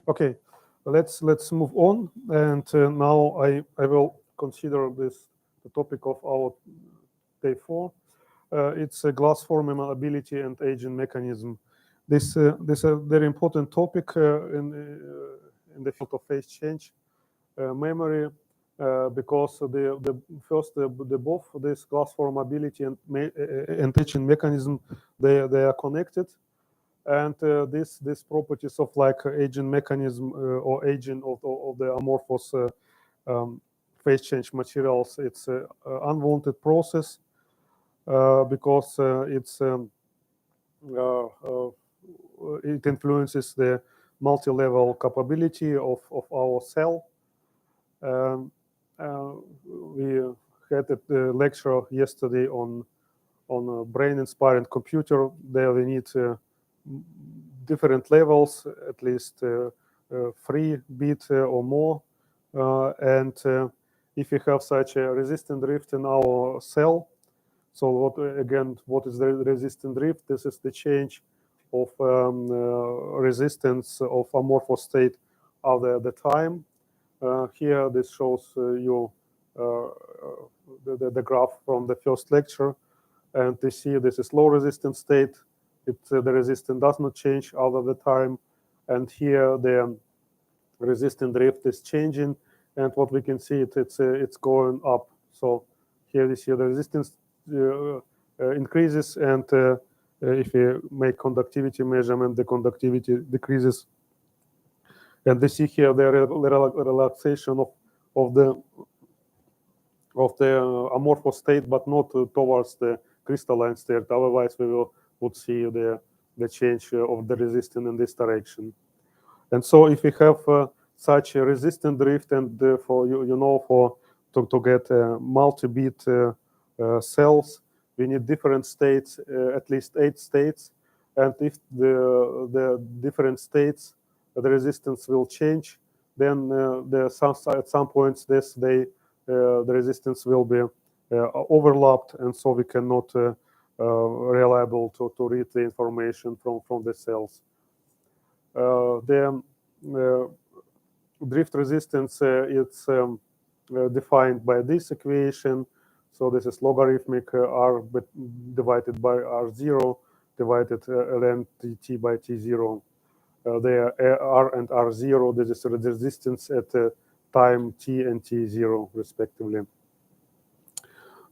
Okay, let's move on, and now I will consider this the topic of our day 4. It's a glass forming ability and aging mechanism. This is a very important topic in the field of phase change memory, because the first the both this glass formability and aging mechanism, they are connected, and these properties of like aging mechanism or aging of the amorphous um, phase change materials, it's an unwanted process because uh, uh, it influences the multi-level capability of our cell. Um, we had a lecture yesterday on brain inspiring computer. There we need different levels, at least 3 bit or more. And if we have such a resistant drift in our cell, so what is the resistant drift? This is the change of resistance of amorphous state over the time. Here, this shows you the graph from the first lecture, and you see this is low resistance state. The resistance does not change over the time, and here the resistant drift is changing, and what we can see it's going up. So here we see the resistance increases, and if we make conductivity measurement, the conductivity decreases. And we see here the relaxation of the amorphous state, but not towards the crystalline state. Otherwise, would see the change of the resistance in this direction. And so, if we have such a resistant drift, and for to get multi-bit cells, we need different states, at least 8 states. And if the different states, the resistance will change, then at some points the resistance will be overlapped, and so we cannot reliable to read the information from the cells. The drift resistance it's defined by this equation. So this is logarithmic r divided by r0 divided ln t by t0. They are r and r0. This is the resistance at time t and t0 respectively.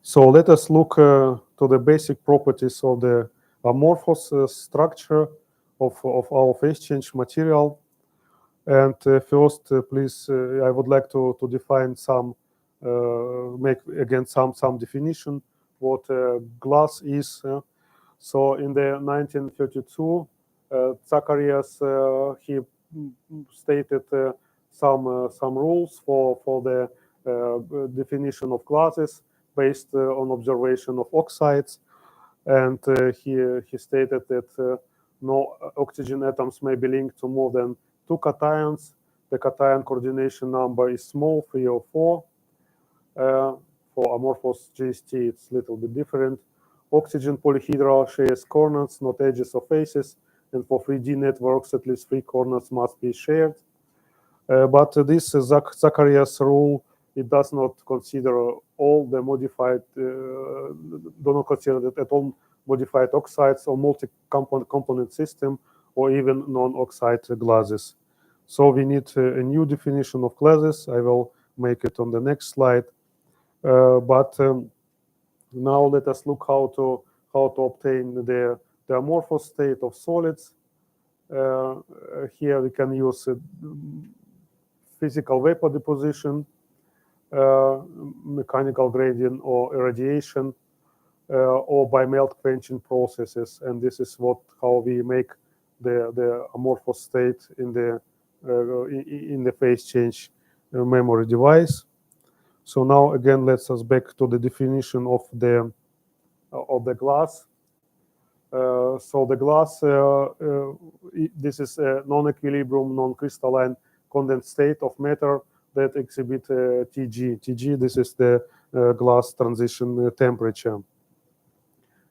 So let us look to the basic properties of the amorphous structure of our phase change material. And first, please, I would like to define make again some definition what glass is. So in the 1932, Zacharias he stated some rules for the definition of glasses based on observation of oxides, and he stated that no oxygen atoms may be linked to more than 2 cations. The cation coordination number is small, 3 or 4. For amorphous GST, it's a little bit different. Oxygen polyhedra shares coordinates, not edges or faces, and for 3D networks, at least 3 coordinates must be shared. But this Zacharias rule, it does not consider all the modified, do not consider that at all modified oxides or multi-component system, or even non-oxide glasses. So we need a new definition of glasses. I will make it on the next slide. But now let us look how to obtain the amorphous state of solids. Here we can use physical vapor deposition, mechanical gradient or irradiation, or by melt quenching processes. And this is how we make the amorphous state in the phase change memory device. So now again, let's us back to the definition of the glass. So the glass, this is a non-equilibrium, non-crystalline condensed state of matter that exhibit Tg. Tg, this is the glass transition temperature.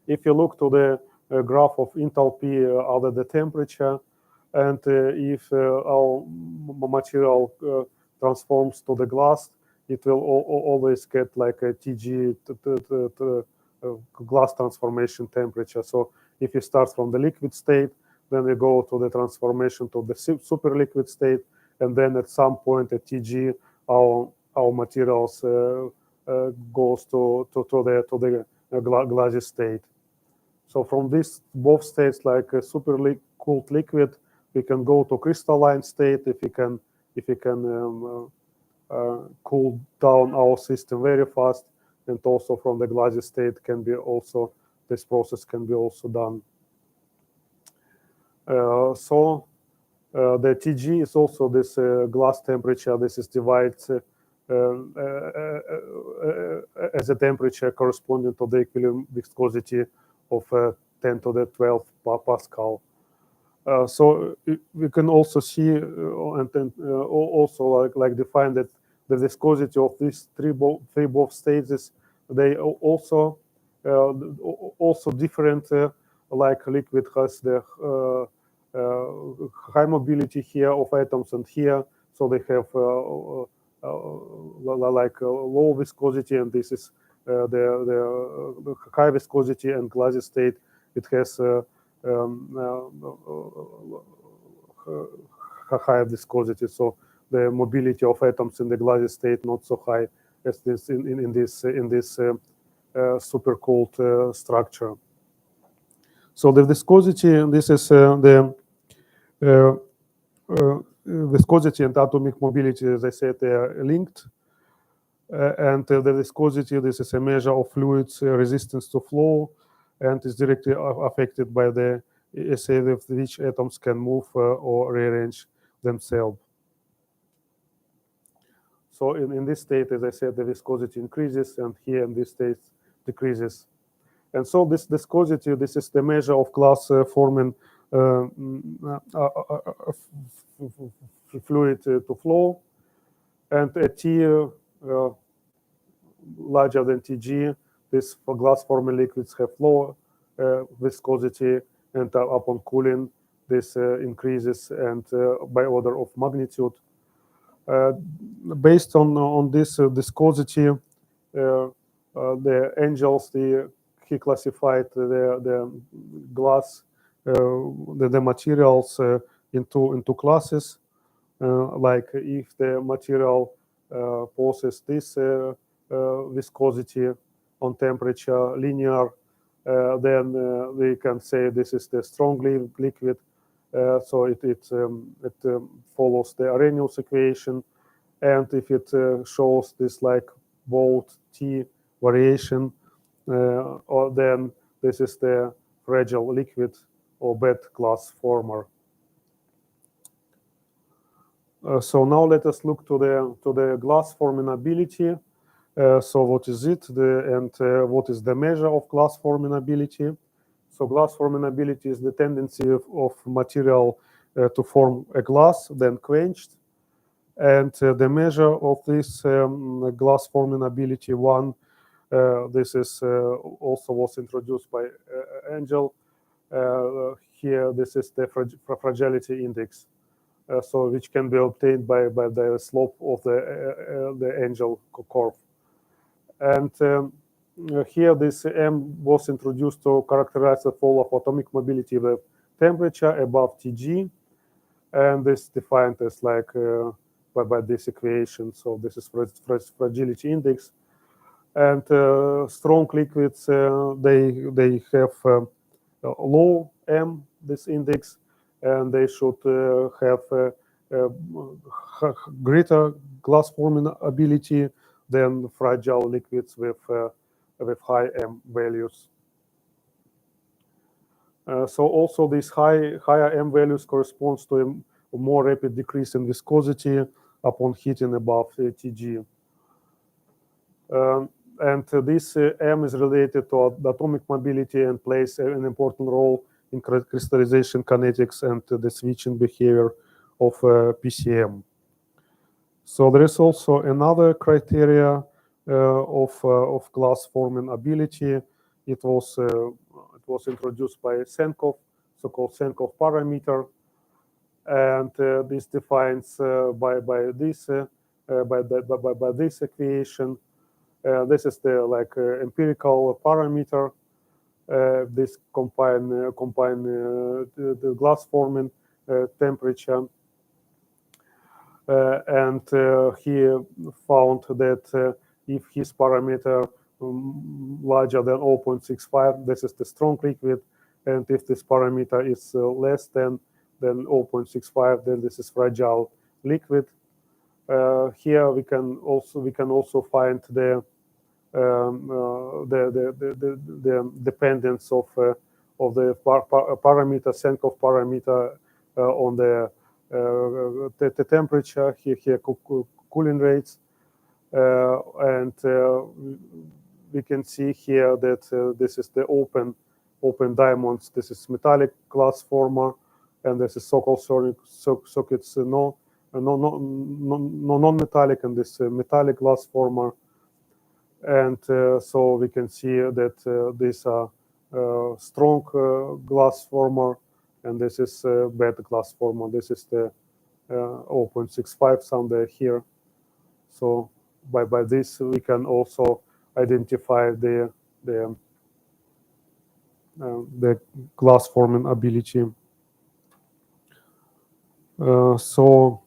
If you look to the graph of enthalpy under the temperature, and if our material transforms to the glass, it will always get like a TG glass transformation temperature. So if you start from the liquid state, then you go to the transformation to the super liquid state, and then at some point at TG, our materials goes to the glassy state. So from this both states, like a super cooled liquid, we can go to crystalline state if we can cool down our system very fast, and also from the glassy state can be also, this process can be also done. So the TG is also this glass temperature. This is divided as a temperature corresponding to the equilibrium viscosity of 10 to the 12 Pascal. So we can also see and then also like define that the viscosity of these three both states, they also different. Like liquid has the high mobility here of atoms and here, so they have like low viscosity, and this is the high viscosity, and glassy state, it has high viscosity. So the mobility of atoms in the glassy state not so high as this in this super cold structure. So the viscosity, this is the viscosity and atomic mobility, as I said, they are linked. And the viscosity, this is a measure of fluid's resistance to flow, and is directly affected by the assay with which atoms can move or rearrange themselves. So in this state, as I said, the viscosity increases, and here in this state decreases. And so this viscosity, this is the measure of glass forming fluid to flow. And at T larger than TG, this for glass forming liquids have low viscosity, and upon cooling, this increases, and by order of magnitude. Based on this viscosity, the angels, he classified the glass, the materials into classes. Like if the material possesses this viscosity on temperature linear, then we can say this is the strong liquid. So it follows the Arrhenius equation, and if it shows this like bold T variation, or then this is the fragile liquid or bad glass former. So now let us look to the glass forming ability. So what is it, and what is the measure of glass forming ability? So glass forming ability is the tendency of material to form a glass, then quenched. And the measure of this glass forming ability, one, this is also was introduced by Angel. Here, this is the fragility index, so which can be obtained by the slope of the Angel curve. And here, this M was introduced to characterize the fall of atomic mobility with temperature above TG, and this defined as like by this equation. So this is fragility index, and strong liquids they have low M, this index, and they should have greater glass forming ability than fragile liquids with high M values. So also these higher M values corresponds to a more rapid decrease in viscosity upon heating above TG. And this M is related to the atomic mobility and plays an important role in crystallization kinetics and the switching behavior of PCM. So there is also another criteria of glass forming ability. It was introduced by Senkov, so-called Senkov parameter. and this defines by this equation. This is the empirical parameter. This combine the glass forming temperature, and he found that if his parameter larger than 0.65, this is the strong liquid, and if this parameter is less than 0.65, then this is fragile liquid. Here we can also find the dependence of the parameter, Senkov parameter on the temperature. Here cooling rates, and we can see here that this is the open diamonds. This is metallic glass former, and this is so-called circuits non-metallic, and this metallic glass former. And so we can see that these are strong glass former, and this is bad glass former. This is the 0.65 somewhere here. So by this we can also identify the glass forming ability. So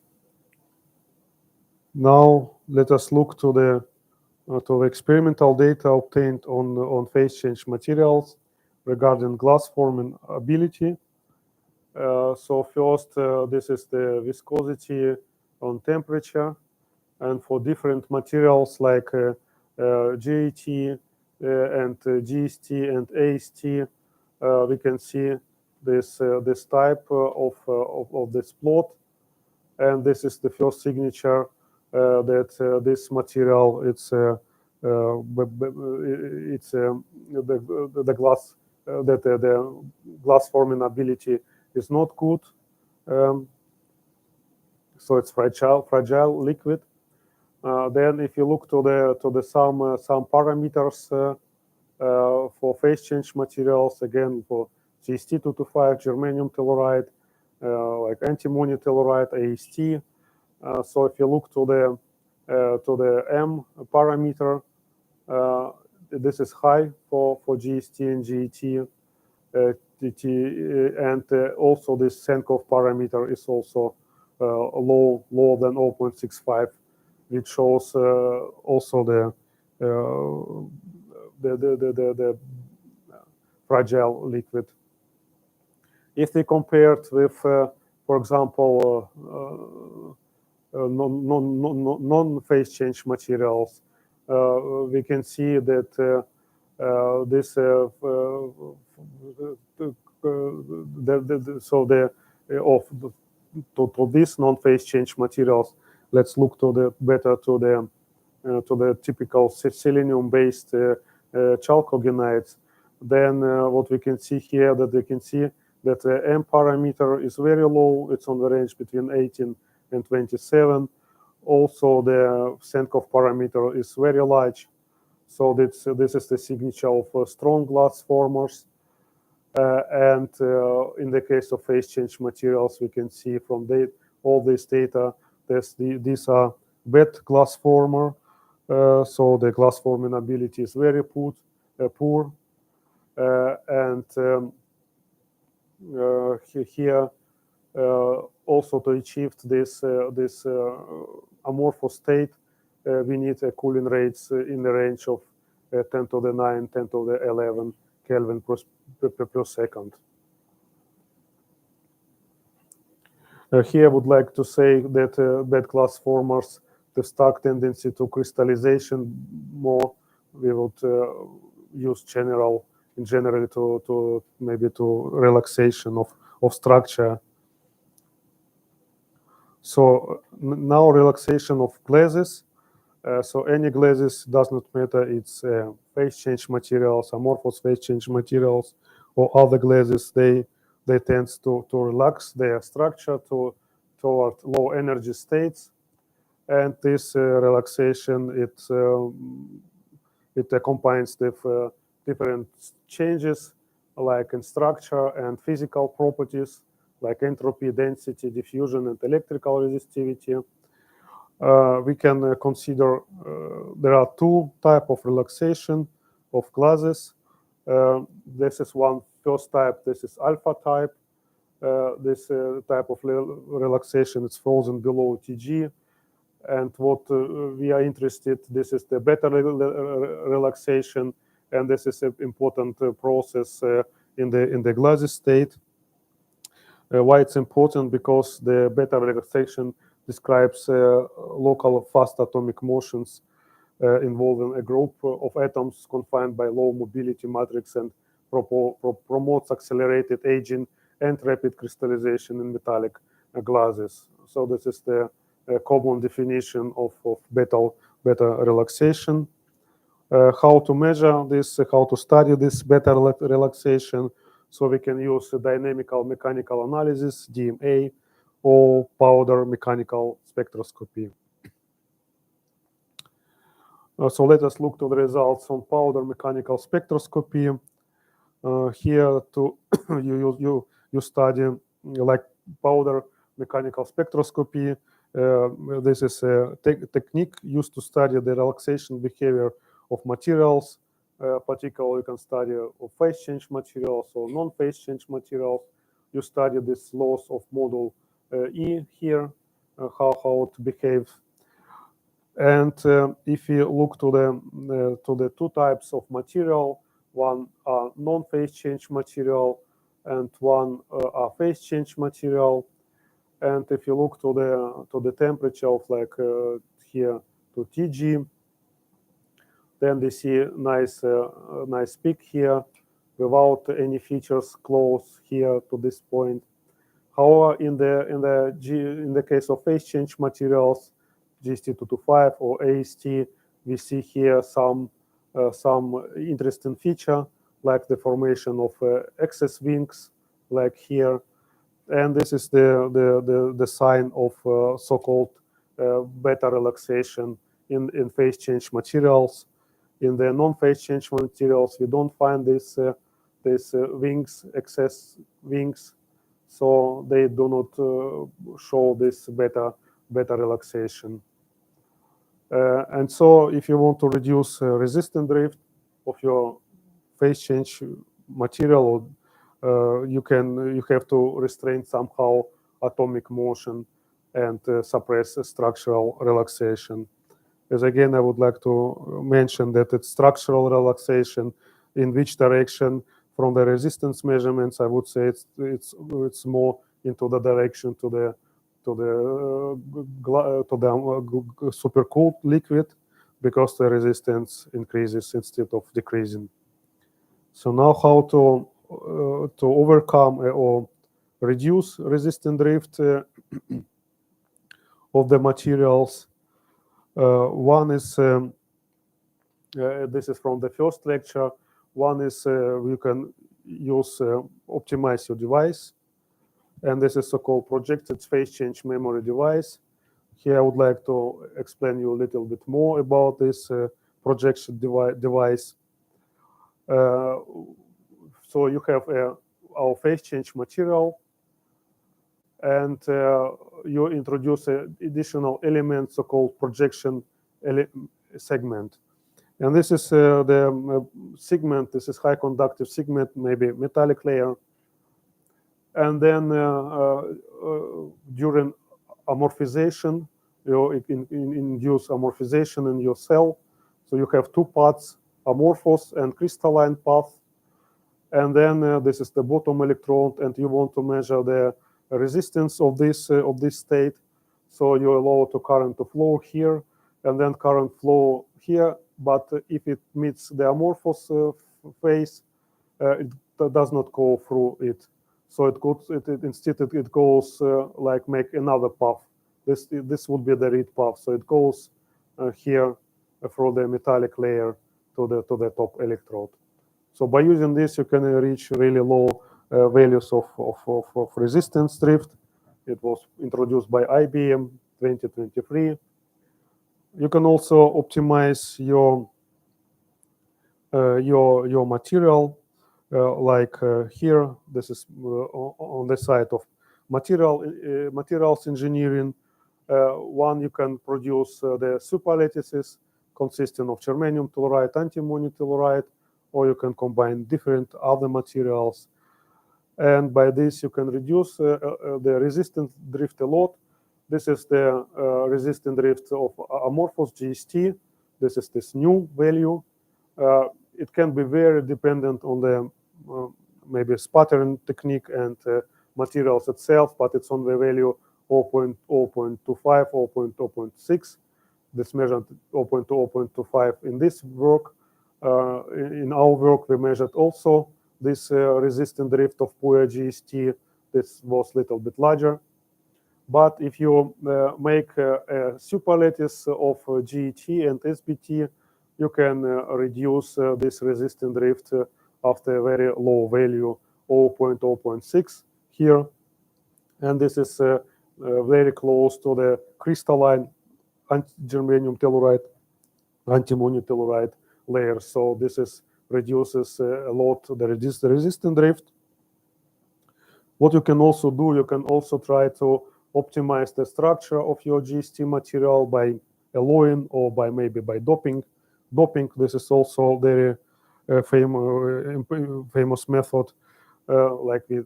now let us look to the experimental data obtained on phase change materials regarding glass forming ability. So first, this is the viscosity on temperature, and for different materials like GAT and GST and AST, we can see this type of this plot, and this is the first signature that this material the glass the glass forming ability is not good, so it's fragile liquid. Then if you look to the some parameters for phase change materials, again for GST225, germanium telluride, like antimony telluride, AST. So if you look to the M parameter, this is high for GST and GET, and also this Senkov parameter is also lower than 0.65, which shows also the fragile liquid. If we compare it with, for example, non-phase change materials, we can see that this to these non-phase change materials, let's look to the typical selenium-based chalcogenides. Then what we can see here, that we can see that the M parameter is very low. It's on the range between 18 and 27. Also, the Senkov parameter is very large. So this is the signature of strong glass formers. And in the case of phase change materials, we can see from all this data, these are bad glass former. So the glass forming ability is very poor. And here, also to achieve this amorphous state, we need cooling rates in the range of 10 to the 9, 10 to the 11 Kelvin per second. Here I would like to say that bad glass formers, the stark tendency to crystallization more, we would use generally to maybe to relaxation of structure. So now relaxation of glazes. So any glazes does not matter. It's phase change materials, amorphous phase change materials, or other glazes. They tend to relax their structure toward low energy states, and this relaxation it accompanies with different changes, like in structure and physical properties like entropy, density, diffusion, and electrical resistivity. We can consider there are two types of relaxation of classes. This is one first type. This is alpha type. This type of relaxation is frozen below TG. And what we are interested, this is the beta relaxation, and this is an important process in the glassy state. Why it's important? Because the beta relaxation describes local fast atomic motions involving a group of atoms confined by low mobility matrix and promotes accelerated aging and rapid crystallization in metallic glasses. So this is the common definition of beta relaxation. How to measure this, how to study this beta relaxation. So we can use dynamical mechanical analysis, DMA, or powder mechanical spectroscopy. So let us look to the results on powder mechanical spectroscopy. Here to you study like powder mechanical spectroscopy. This is a technique used to study the relaxation behavior of materials. Particularly, you can study of phase change materials or non-phase change materials. You study this loss of module E here, how it behaves. And if you look to the two types of material, one are non-phase change material and one are phase change material. And if you look to the temperature of like here to TG, then they see nice peak here without any features close here to this point. However, in the case of phase change materials, GST225 or AST, we see here some interesting feature like the formation of excess wings, like here, and this is the sign of so-called beta relaxation in phase change materials. In the non-phase change materials, we don't find this wings, excess wings, so they do not show this beta relaxation. And so if you want to reduce resistant drift of your phase change material, you have to restrain somehow atomic motion and suppress structural relaxation. As again, I would like to mention that it's structural relaxation. In which direction? From the resistance measurements, I would say it's more into the direction to the supercooled liquid, because the resistance increases instead of decreasing. So now how to overcome or reduce resistant drift of the materials. One is this is from the first lecture. One is you can use optimize your device, and this is so-called projected phase change memory device. Here I would like to explain you a little bit more about this projection device. So you have our phase change material, and you introduce an additional element, so-called projection segment. And this is the segment, this is high conductive segment, maybe metallic layer. And then during amorphization, you induce amorphization in your cell. So you have two paths, amorphous and crystalline path. And then this is the bottom electrode, and you want to measure the resistance of this state. So you allow the current to flow here, and then current flow here. But if it meets the amorphous phase, it does not go through it. So instead it goes like make another path. This would be the read path. So it goes here through the metallic layer to the top electrode. So by using this, you can reach really low values of resistance drift. It was introduced by IBM 2023. You can also optimize your material, like here. This is on the side of materials engineering. One, you can produce the superlattices consisting of germanium telluride, antimony telluride, or you can combine different other materials. And by this, you can reduce the resistance drift a lot. This is the resistance drift of amorphous GST. This is this new value. It can be very dependent on the maybe sputtering technique and materials itself, but it's on the value 0.25, 0.6. This measured 0.2, 0.25 in this work. In our work, we measured also this resistant drift of pure GST. This was a little bit larger. But if you make a superlattice of GET and SBT, you can reduce this resistant drift after a very low value, 0.6 here. And this is very close to the crystalline germanium telluride, antimony telluride layer. So this is reduces a lot the resistant drift. What you can also do, you can also try to optimize the structure of your GST material by alloying or by maybe by doping. This is also very famous method. Like we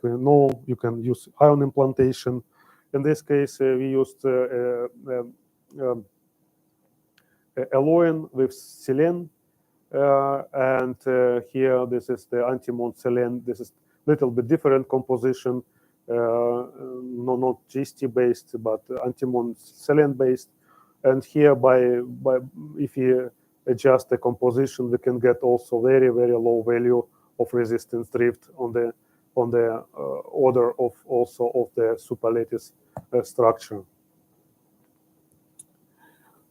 know, you can use ion implantation. In this case, we used alloying with selene. And here, this is the antimony selene. This is a little bit different composition, not GST based, but antimony selene based. And here, if you adjust the composition, we can get also very low value of resistance drift on the order of also of the superlattice structure.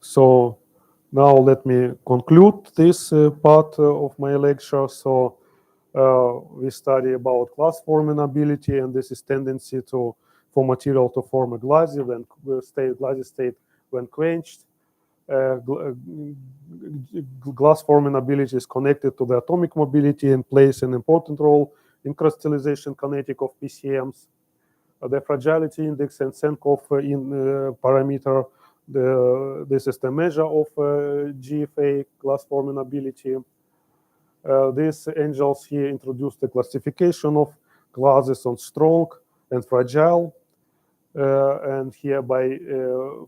So now let me conclude this part of my lecture. So we study about glass forming ability, and this is tendency for material to form a glassy state when quenched. Glass forming ability is connected to the atomic mobility and plays an important role in crystallization kinetic of PCMs. The fragility index and Senkov parameter. This is the measure of GFA, glass forming ability. These angels here introduce the classification of glasses on strong and fragile. And here by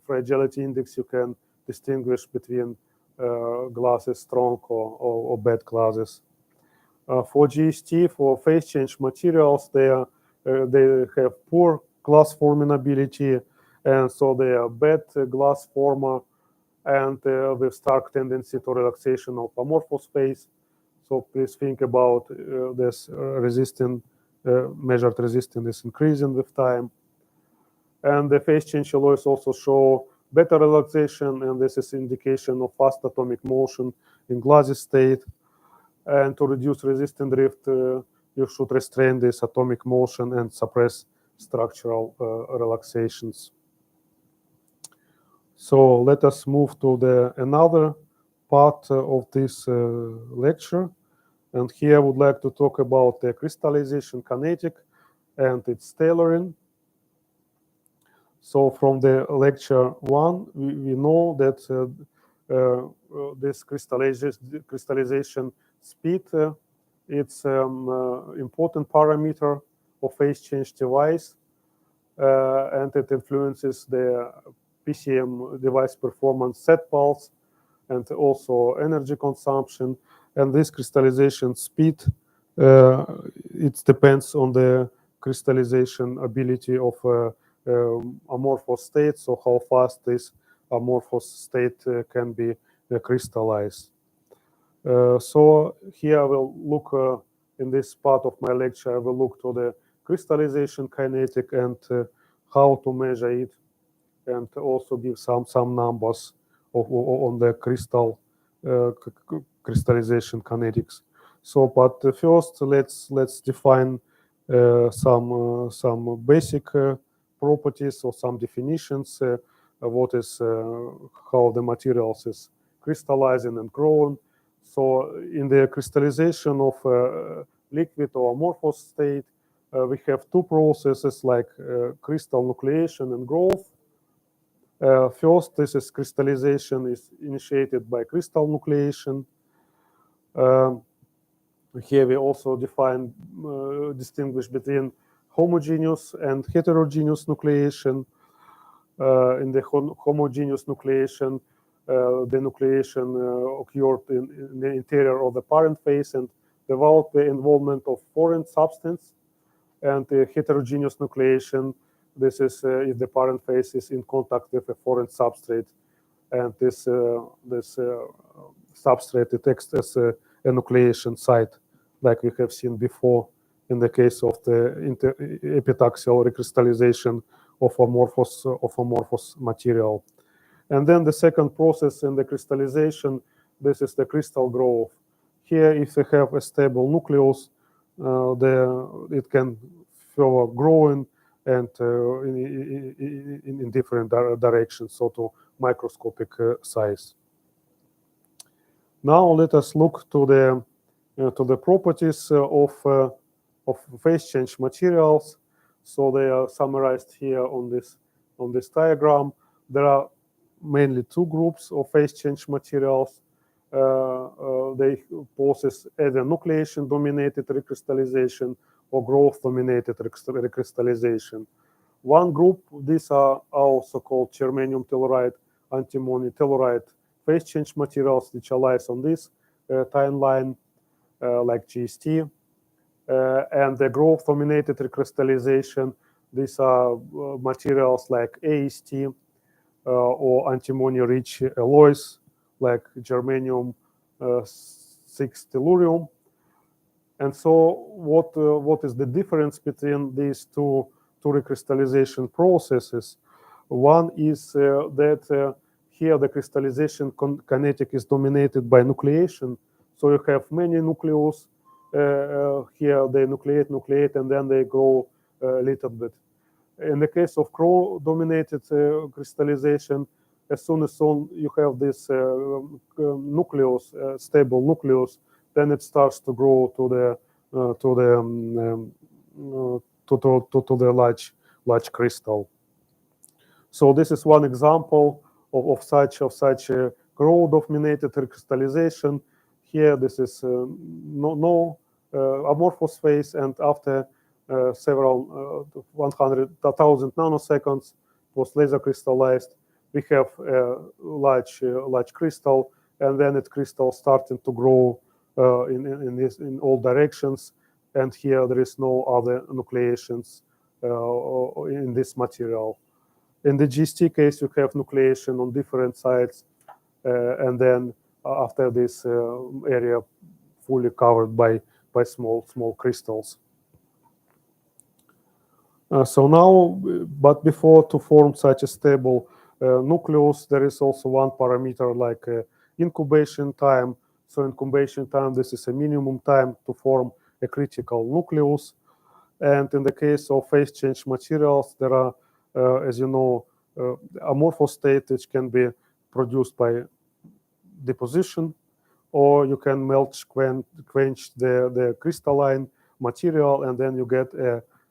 fragility index, you can distinguish between glasses strong or bad glasses. For GST, for phase change materials, they have poor glass forming ability, and so they are bad glass former, and with stark tendency to relaxation of amorphous phase. So please think about this measured resistance is increasing with time. And the phase change alloys also show better relaxation, and this is indication of fast atomic motion in glassy state. And to reduce resistance drift, you should restrain this atomic motion and suppress structural relaxations. So let us move to another part of this lecture. And here I would like to talk about the crystallization kinetic and its tailoring. So from the lecture 1, we know that this crystallization speed, it's important parameter of phase change device, and it influences the PCM device performance set pulse and also energy consumption. And this crystallization speed, it depends on the crystallization ability of amorphous state, so how fast this amorphous state can be crystallized. So here I will look in this part of my lecture, I will look to the crystallization kinetic and how to measure it, and also give some numbers on the crystallization kinetics. So, but first let's define some basic properties or some definitions. What is how the materials is crystallizing and growing. So in the crystallization of liquid or amorphous state, we have two processes like crystal nucleation and growth. First, this is crystallization is initiated by crystal nucleation. Here we also distinguish between homogeneous and heterogeneous nucleation. In the homogeneous nucleation, the nucleation occurred in the interior of the parent phase and without the involvement of foreign substance. And the heterogeneous nucleation, this is if the parent phase is in contact with a foreign substrate, and this substrate it acts as a nucleation site, like we have seen before in the case of the epitaxial recrystallization of amorphous material. And then the second process in the crystallization, this is the crystal growth. Here, if you have a stable nucleus, it can further grow in different directions, so to microscopic size. Now let us look to the properties of phase change materials. So they are summarized here on this diagram. There are mainly two groups of phase change materials. They possess either nucleation-dominated recrystallization or growth-dominated recrystallization. One group, these are also called germanium telluride, antimony telluride phase change materials, which are lies on this timeline, like GST. And the growth-dominated recrystallization, these are materials like AST or antimony-rich alloys, like germanium 6 tellurium. And so what is the difference between these two recrystallization processes? One is that here the crystallization kinetic is dominated by nucleation. So you have many nucleus. Here they nucleate, and then they grow a little bit. In the case of crow-dominated crystallization, as soon as you have this nucleus, stable nucleus, then it starts to grow to the large crystal. So this is one example of such a crow-dominated crystallization. Here, this is no amorphous phase, and after several 100,000 nanoseconds, was laser crystallized. We have a large crystal, and then it crystal starting to grow in all directions. And here there is no other nucleations in this material. In the GST case, you have nucleation on different sides, and then after this area fully covered by small crystals. So now, but before to form such a stable nucleus, there is also one parameter like incubation time. So incubation time, this is a minimum time to form a critical nucleus. And in the case of phase change materials, there are, as you know, amorphous state which can be produced by deposition, or you can quench the crystalline material, and then you get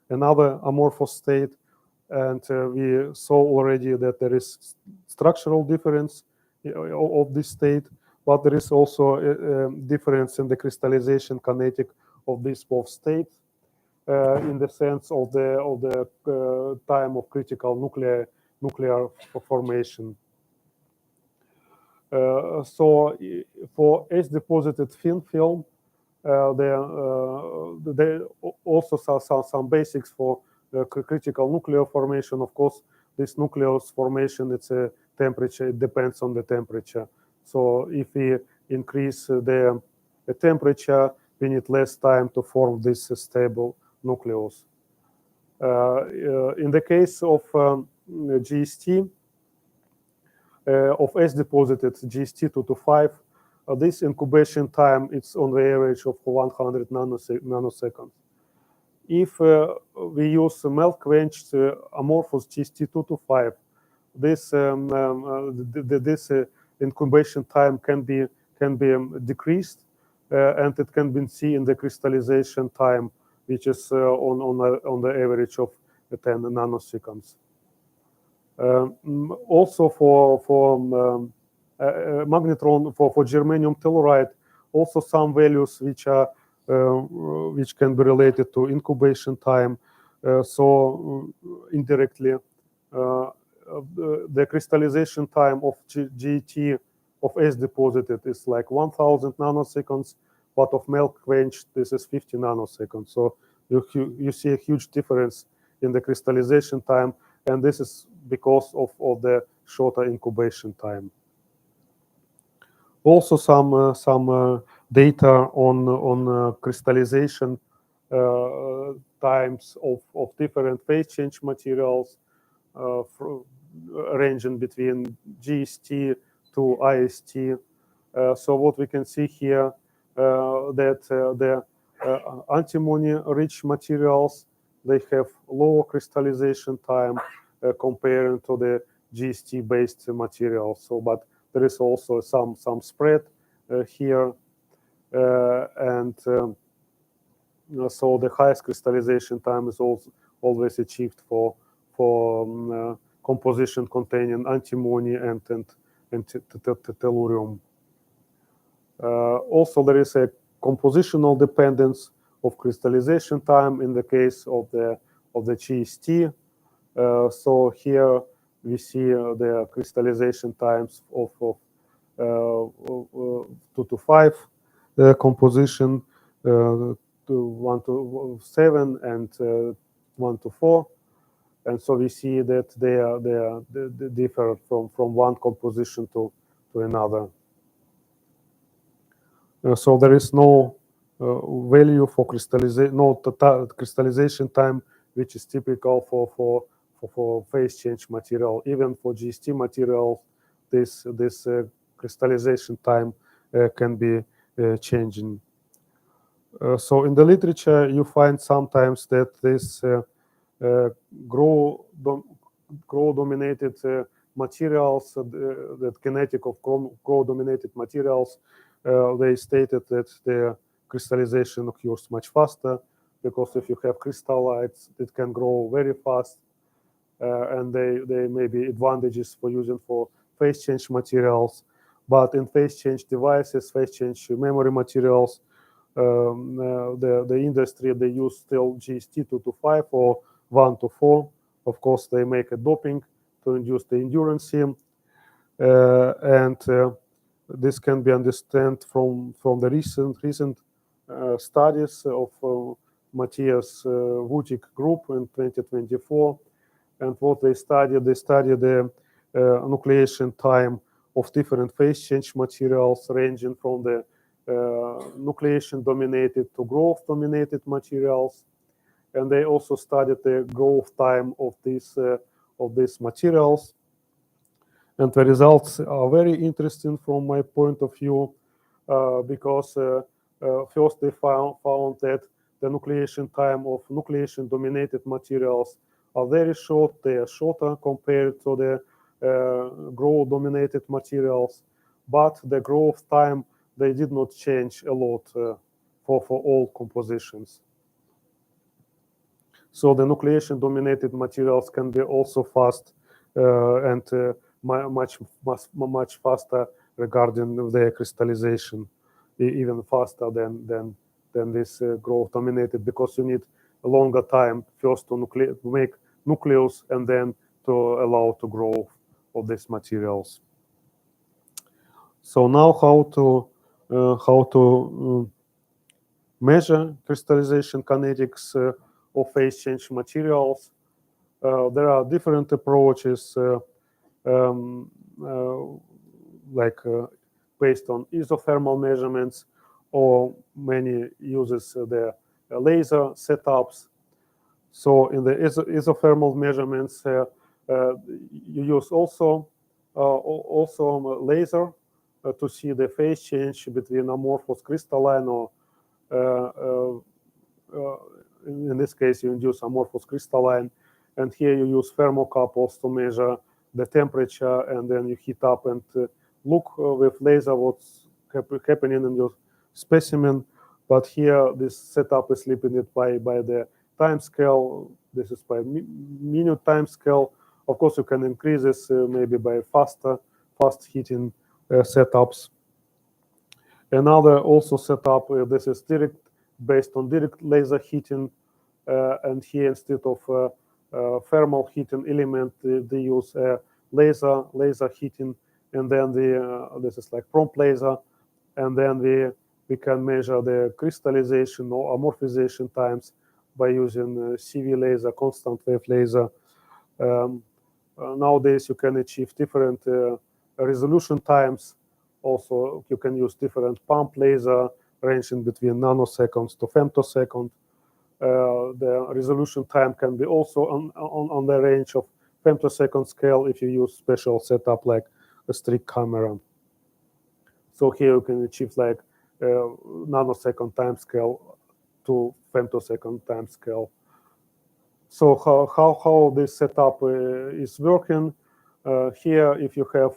another amorphous state. And we saw already that there is structural difference of this state, but there is also a difference in the crystallization kinetic of these both states in the sense of the time of critical nuclear formation. So for age-deposited thin film, there also some basics for critical nuclear formation. Of course, this nucleus formation, it's a temperature. It depends on the temperature. So if we increase the temperature, we need less time to form this stable nucleus. In the case of GST, of age-deposited GST 225, this incubation time it's on the average of 100 nanoseconds. If we use melt-quenched amorphous GST 225, this incubation time can be decreased, and it can be seen in the crystallization time which is on the average of 10 nanoseconds. Also for magnetron, for germanium telluride, also some values which are which can be related to incubation time. So indirectly, the crystallization time of GET of S deposited is like 1000 nanoseconds, but of melt quenched this is 50 nanoseconds. So you see a huge difference in the crystallization time, and this is because of the shorter incubation time. Also some data on crystallization times of different phase change materials, ranging between GST to IST. So what we can see here, that the antimony-rich materials, they have lower crystallization time comparing to the GST-based materials. So, but there is also some spread here, and so the highest crystallization time is also always achieved for composition containing antimony and tellurium. Also, there is a compositional dependence of crystallization time in the case of the GST. So here we see the crystallization times of 2 to 5 composition, to 1 to 7 and 1 to 4. And so we see that they differ from one composition to another. So there is no value for crystallization, no crystallization time, which is typical for phase change material. Even for GST material, this crystallization time can be changing. So in the literature, you find sometimes that this grow-dominated materials, that kinetic of grow-dominated materials, they stated that the crystallization occurs much faster, because if you have crystallites, it can grow very fast, and they may be advantages for using for phase change materials. But in phase change devices, phase change memory materials, the industry, they use still GST 2 to 5 or 1 to 4. Of course, they make a doping to induce the endurance, and this can be understood from the recent studies of Matthias Wutic group in 2024. And what they studied the nucleation time of different phase change materials, ranging from the nucleation dominated to growth dominated materials. And they also studied the growth time of these materials. And the results are very interesting from my point of view, because first they found that the nucleation time of nucleation dominated materials are very short. They are shorter compared to the growth dominated materials, but the growth time, they did not change a lot for all compositions. So the nucleation dominated materials can be also fast and much faster regarding their crystallization, even faster than this growth dominated, because you need a longer time first to make nucleus and then to allow to grow of these materials. So now how to measure crystallization kinetics of phase change materials. There are different approaches, like based on isothermal measurements, or many uses the laser setups. So in the isothermal measurements, you use also laser to see the phase change between amorphous crystalline, or in this case you induce amorphous crystalline, and here you use thermocouples to measure the temperature, and then you heat up and look with laser what's happening in your specimen. But here, this setup is limited by the time scale. This is by minute time scale. Of course, you can increase this maybe by fast heating setups. Another also setup, this is based on direct laser heating, and here instead of thermal heating element, they use laser heating, and then this is like prompt laser, and then we can measure the crystallization or amorphization times by using CV laser, constant wave laser. Nowadays, you can achieve different resolution times. Also, you can use different pump laser ranging between nanoseconds to femtosecond. The resolution time can be also on the range of femtosecond scale if you use special setup like a strict camera. So here you can achieve like nanosecond time scale to femtosecond time scale. So how this setup is working? Here, if you have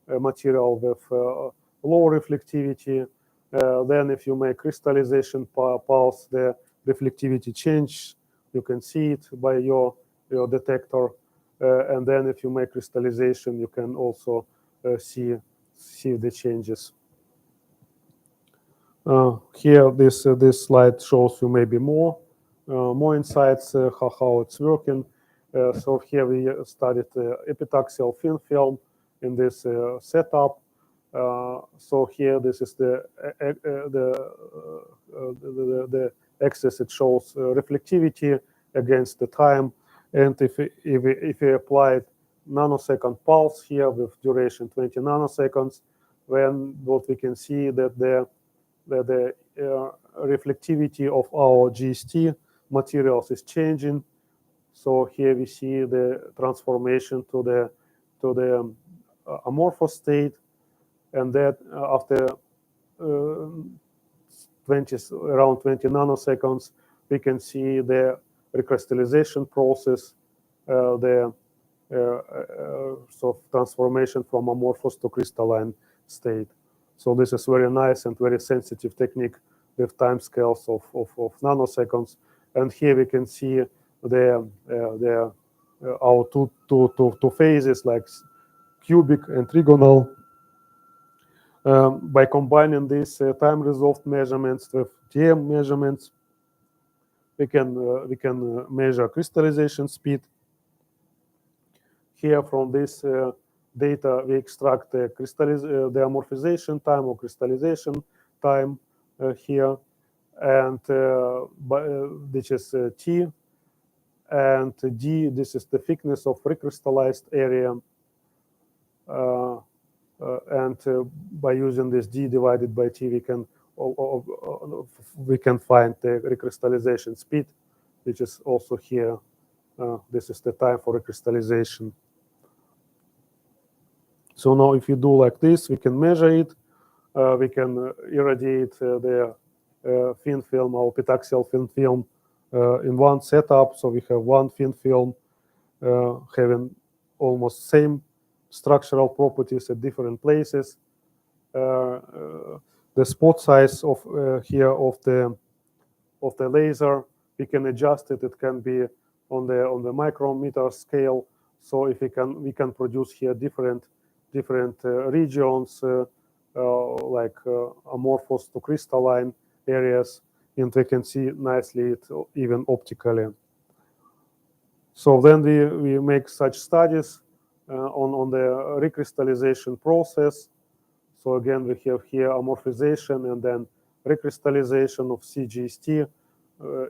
a material with low reflectivity, then if you make crystallization pulse, the reflectivity change. You can see it by your detector. And then if you make crystallization, you can also see the changes. Here, this slide shows you maybe more insights how it's working. So here we studied epitaxial thin film in this setup. So here this is the axis. It shows reflectivity against the time, and if we applied nanosecond pulse here with duration 20 nanoseconds, then what we can see that the reflectivity of our GST materials is changing. So here we see the transformation to the amorphous state, and that after around 20 nanoseconds, we can see the recrystallization process, the transformation from amorphous to crystalline state. So this is very nice and very sensitive technique with time scales of nanoseconds. And here we can see our two phases like cubic and trigonal. By combining these time resolved measurements with TM measurements, we can measure crystallization speed. Here from this data, we extract the amorphization time or crystallization time here, and which is T, and D, this is the thickness of recrystallized area. And by using this D divided by T, we can find the recrystallization speed, which is also here. This is the time for recrystallization. So now if you do like this, we can measure it. We can irradiate the thin film, our epitaxial thin film, in one setup. So we have one thin film having almost same structural properties at different places. The spot size of here of the laser, we can adjust it. It can be on the micrometer scale. So if we can produce here different regions like amorphous to crystalline areas, and we can see nicely it even optically. So then we make such studies on the recrystallization process. So again, we have here amorphization and then recrystallization of CGST.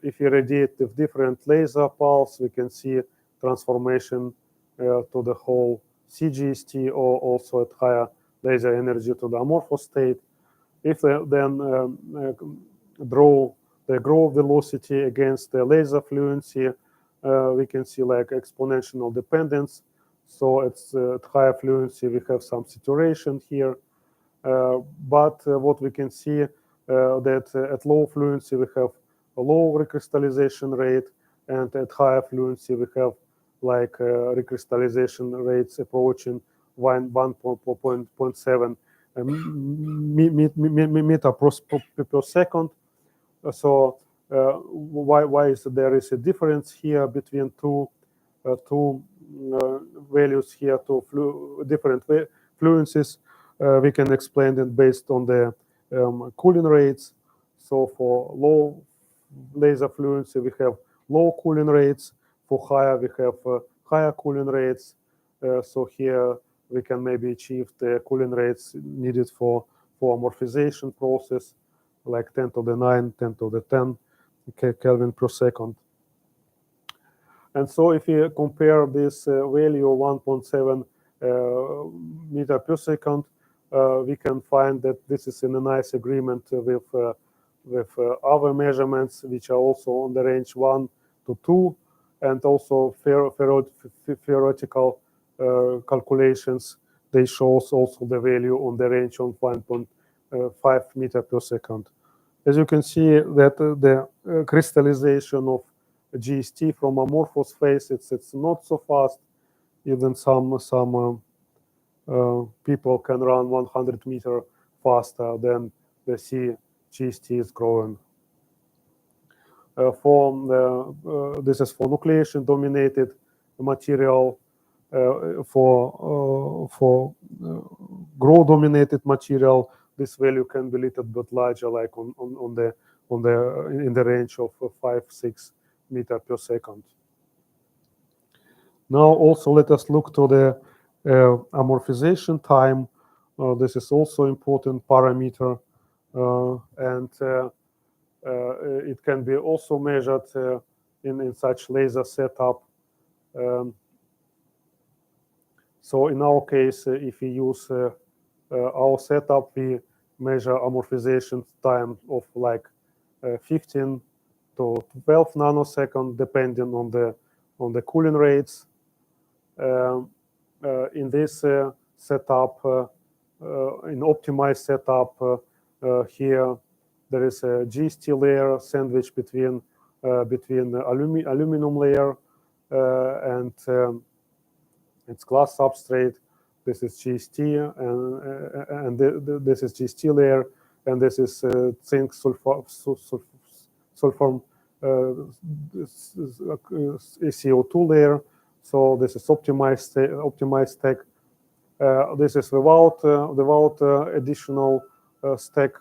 If you irradiate with different laser pulse, we can see transformation to the whole CGST, or also at higher laser energy to the amorphous state. If we then draw the growth velocity against the laser fluency, we can see like exponential dependence. So it's at higher fluency, we have some saturation here. But what we can see that at low fluency, we have a low recrystallization rate, and at higher fluency, we have like recrystallization rates approaching 1.7 meter per second. So why is there is a difference here between two values here, different fluencies? We can explain it based on the cooling rates. So for low laser fluency, we have low cooling rates. For higher, we have higher cooling rates. So here we can maybe achieve the cooling rates needed for amorphization process, like 10 to the 9, 10 to the 10 Kelvin per second. And so if you compare this value of 1.7 meter per second, we can find that this is in a nice agreement with other measurements, which are also on the range 1 to 2, and also theoretical calculations. They show also the value on the range of 1.5 meter per second. As you can see, that the crystallization of GST from amorphous phase, it's not so fast. Even some people can run 100 meter faster than they see GST is growing. This is for nucleation dominated material. For grow dominated material, this value can be a little bit larger, like in the range of 5-6 meter per second. Now also let us look to the amorphization time. This is also important parameter, and it can be also measured in such laser setup. So in our case, if we use our setup, we measure amorphization time of like 15 to 12 nanoseconds, depending on the cooling rates. In this setup, in optimized setup, here there is a GST layer sandwiched between aluminum layer and its glass substrate. This is GST, and this is GST layer, and this is zinc sulfur CO2 layer. So this is optimized stack. This is without additional stack.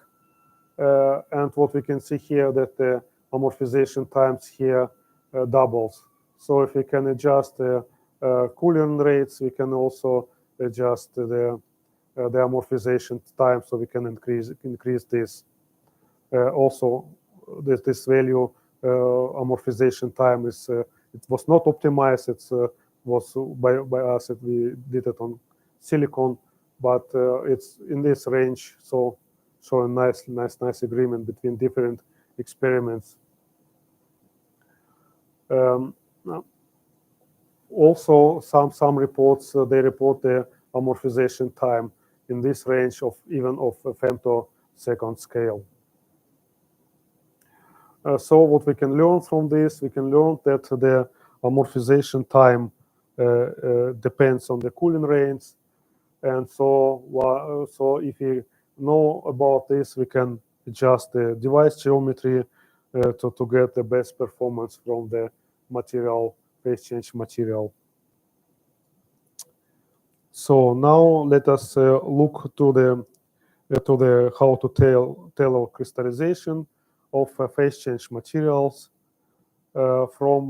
And what we can see here, that the amorphization times here doubles. So if we can adjust the cooling rates, we can also adjust the amorphization time, so we can increase this. Also, this value amorphization time is it was not optimized. It was by us. We did it on silicon, but it's in this range. So a nice agreement between different experiments. Also, some reports they report the amorphization time in this range of even of a femtosecond scale. So what we can learn from this, we can learn that the amorphization time depends on the cooling rates, and so if we know about this, we can adjust the device geometry to get the best performance from the material, phase change material. So now let us look to the how to tailor crystallization of phase change materials. From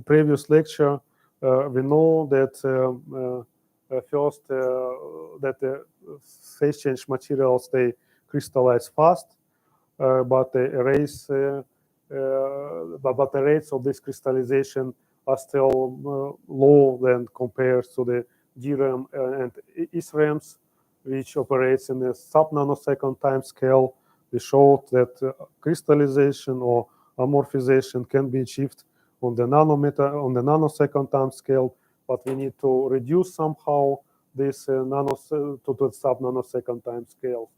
previous lecture, we know that first that the phase change materials, they crystallize fast, but the rates of this crystallization are still low than compared to the DRAM and SRAMs, which operates in a sub-nanosecond time scale. We showed that crystallization or amorphization can be achieved on the nanosecond time scale, but we need to reduce somehow this to the sub-nanosecond time scale.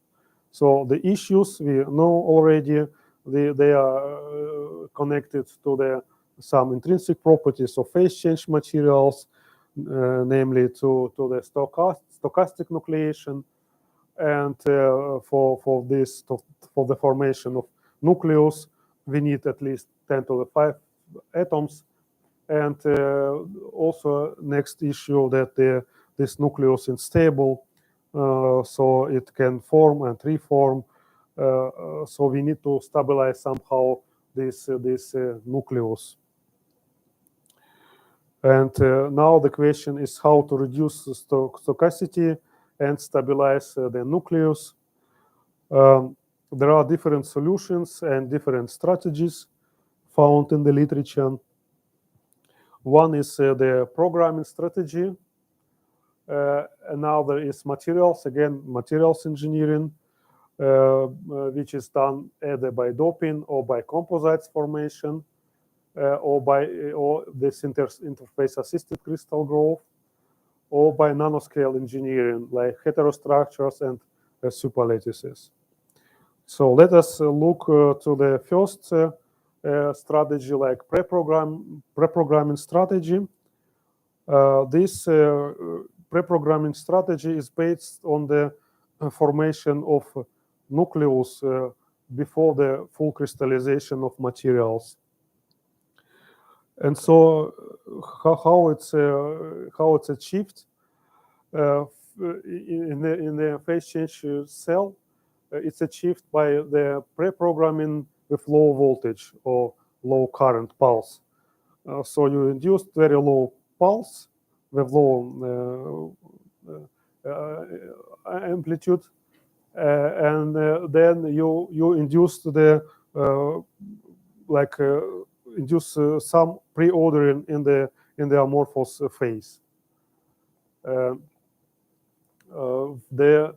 So the issues we know already, they are connected to some intrinsic properties of phase change materials. namely to the stochastic nucleation, and for the formation of nucleus, we need at least 10 to the 5 atoms. And also next issue that this nucleus is stable, so it can form and reform. So we need to stabilize somehow this nucleus. And now the question is how to reduce the stochasticity and stabilize the nucleus. There are different solutions and different strategies found in the literature. One is the programming strategy. Another is materials, again, materials engineering, which is done either by doping or by composites formation, or this interface assisted crystal growth, or by nanoscale engineering like heterostructures and superlattices. So let us look to the first strategy, like pre-programming strategy. This pre-programming strategy is based on the formation of nucleus before the full crystallization of materials. And so how it's achieved in the phase change cell, it's achieved by the pre-programming with low voltage or low current pulse. So you induced very low pulse with low amplitude, and then you induced the induce some pre-ordering in the amorphous phase. The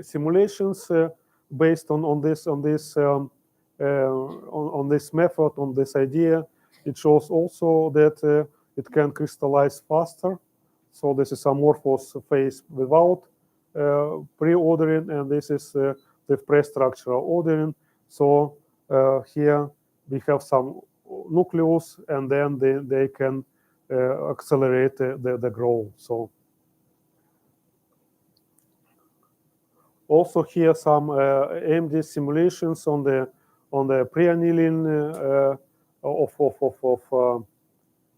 simulations based on this method, on this idea, it shows also that it can crystallize faster. So this is amorphous phase without pre-ordering, and this is the pre-structural ordering. So here we have some nucleus, and then they can accelerate the growth. So also here some AMD simulations on the pre-annealing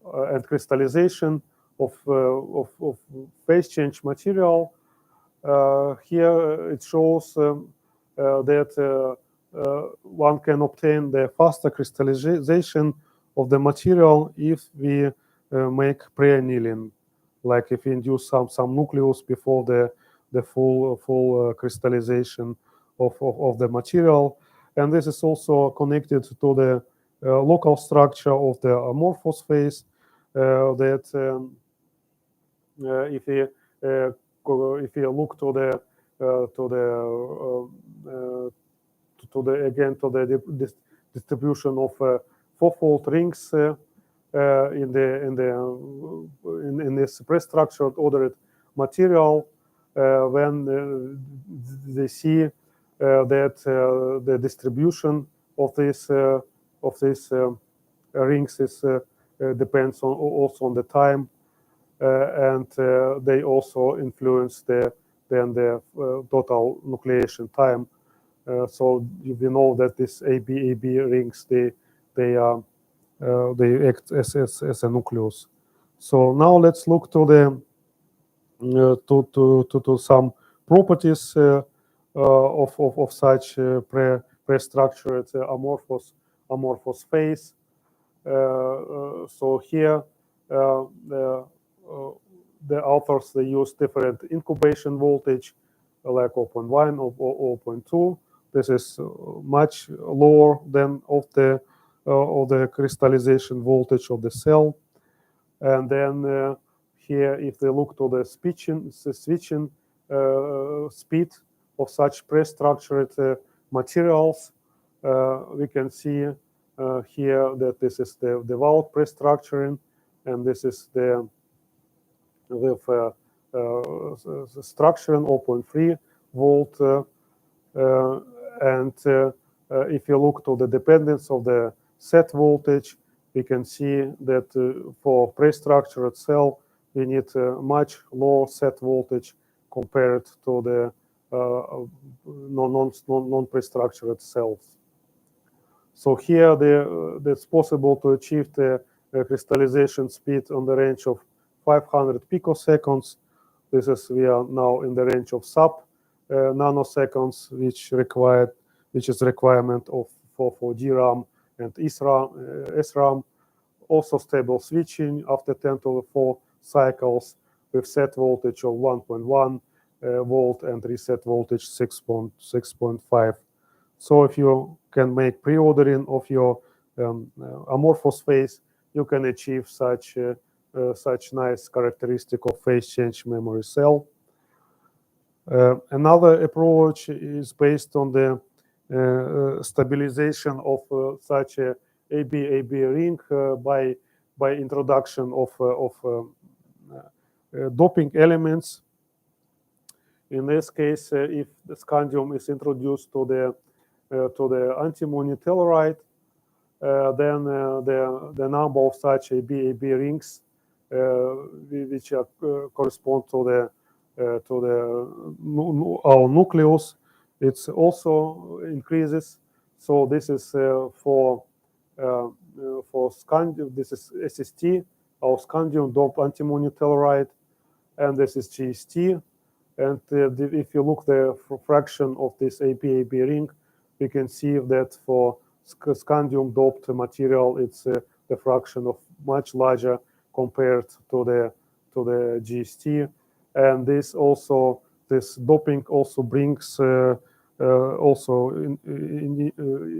and crystallization of phase change material. Here it shows that one can obtain the faster crystallization of the material if we make pre-annealing, like if we induce some nucleus before the full crystallization of the material. And this is also connected to the local structure of the amorphous phase, that if you look to the distribution of fourfold rings in this pre-structured ordered material, when they see that the distribution of these rings is depends also on the time, and they also influence the total nucleation time. So we know that these AB rings, they act as a nucleus. So now let's look to the to some properties of such pre-structured amorphous phase. So here the authors, they use different incubation voltage, like 0.1 or 0.2. This is much lower than of the crystallization voltage of the cell. And then here, if they look to the switching speed of such pre-structured materials, we can see here that this is the without pre-structuring, and this is the with structuring 0.3 volt. And if you look to the dependence of the set voltage, we can see that for pre-structured cell, we need much lower set voltage compared to the non-pre-structured cells. So here it's possible to achieve the crystallization speed on the range of 500 picoseconds. We are now in the range of sub nanoseconds, which is requirement for DRAM and SRAM. Also stable switching after 10 to the 4 cycles with set voltage of 1.1 volt and reset voltage 6.5. So if you can make pre-ordering of your amorphous phase, you can achieve such nice characteristic of phase change memory cell. Another approach is based on the stabilization of such a AB ring by introduction of doping elements. In this case, if the scandium is introduced to the antimony telluride, then the number of such AB rings, which correspond to our nucleus, it's also increases. So this is for scandium. This is SST, our scandium doped antimony telluride, and this is GST. And if you look the fraction of this AB ring, we can see that for scandium doped material, it's the fraction of much larger compared to the GST. And this doping also brings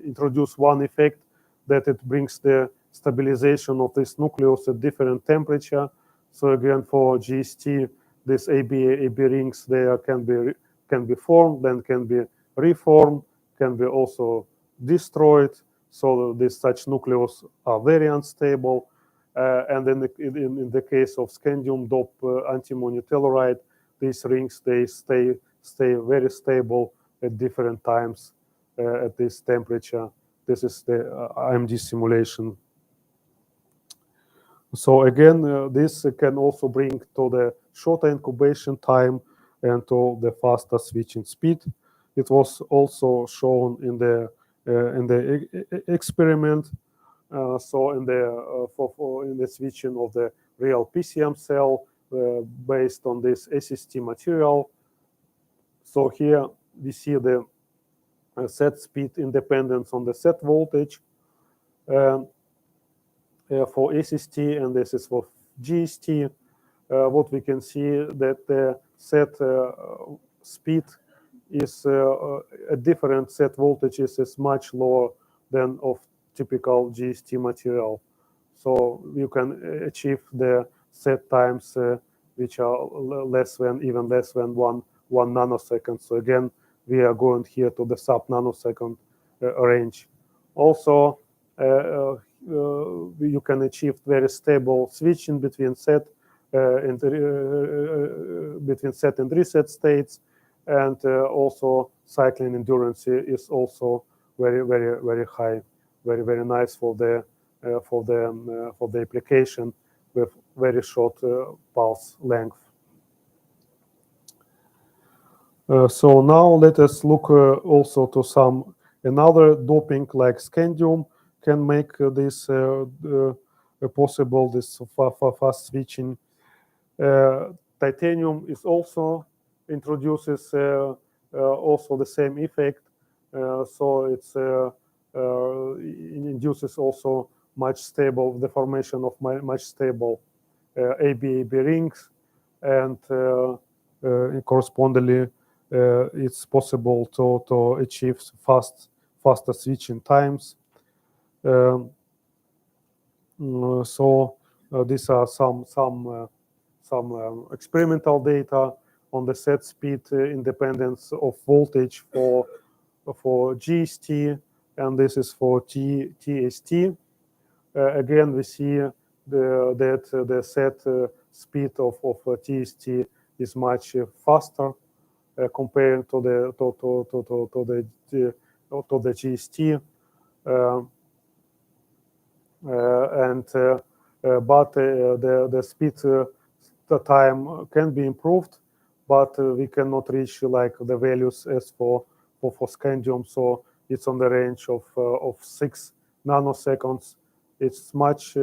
introduce one effect, that it brings the stabilization of this nucleus at different temperature. So again, for GST, these AB rings there can be formed, then can be reformed, can be also destroyed. So this such nucleus are very unstable. And then in the case of scandium doped antimony telluride, these rings they stay very stable at different times at this temperature. This is the IMD simulation. So again, this can also bring to the shorter incubation time and to the faster switching speed. It was also shown in the experiment. So in the switching of the real PCM cell based on this SST material. So here we see the set speed independence on the set voltage for SST, and this is for GST. What we can see that the set speed is at different set voltages is much lower than of typical GST material. So you can achieve the set times which are even less than one nanosecond. So again, we are going here to the sub nanosecond range. Also, you can achieve very stable switching between set and reset states, and also cycling endurance is also very high, very nice for the application with very short pulse length. So now let us look also to some another doping like scandium can make this possible, this fast switching. Titanium is also introduces also the same effect. So it's induces also the formation of much stable AB rings, and correspondingly it's possible to achieve faster switching times. So these are some experimental data on the set speed independence of voltage for GST, and this is for TST. Again, we see that the set speed of TST is much faster compared to the GST, but the speed the time can be improved, but we cannot reach like the values as for scandium. So it's on the range of 6 nanoseconds. It's much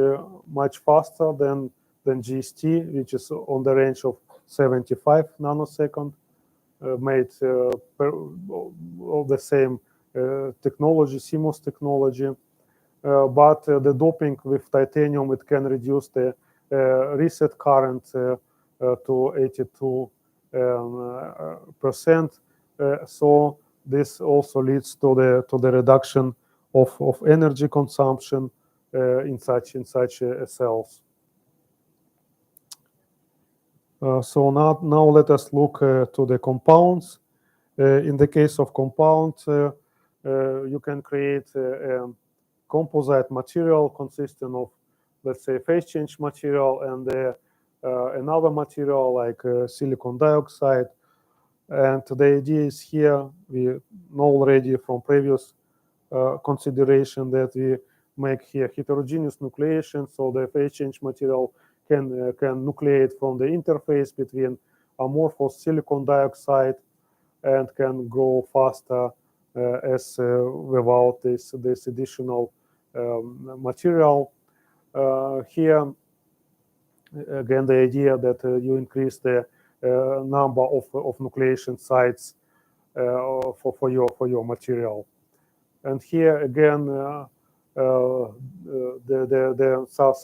faster than GST, which is on the range of 75 nanosecond, made of the same technology, CMOS technology. But the doping with titanium, it can reduce the reset current to 82%. So this also leads to the reduction of energy consumption in such cells. So now let us look to the compounds. In the case of compounds, you can create a composite material consisting of, let's say, phase change material and another material like silicon dioxide. And the idea is here, we know already from previous consideration that we make here heterogeneous nucleation, so the phase change material can nucleate from the interface between amorphous silicon dioxide and can grow faster as without this additional material. Here, again, the idea that you increase the number of nucleation sites for your material. And here again, there are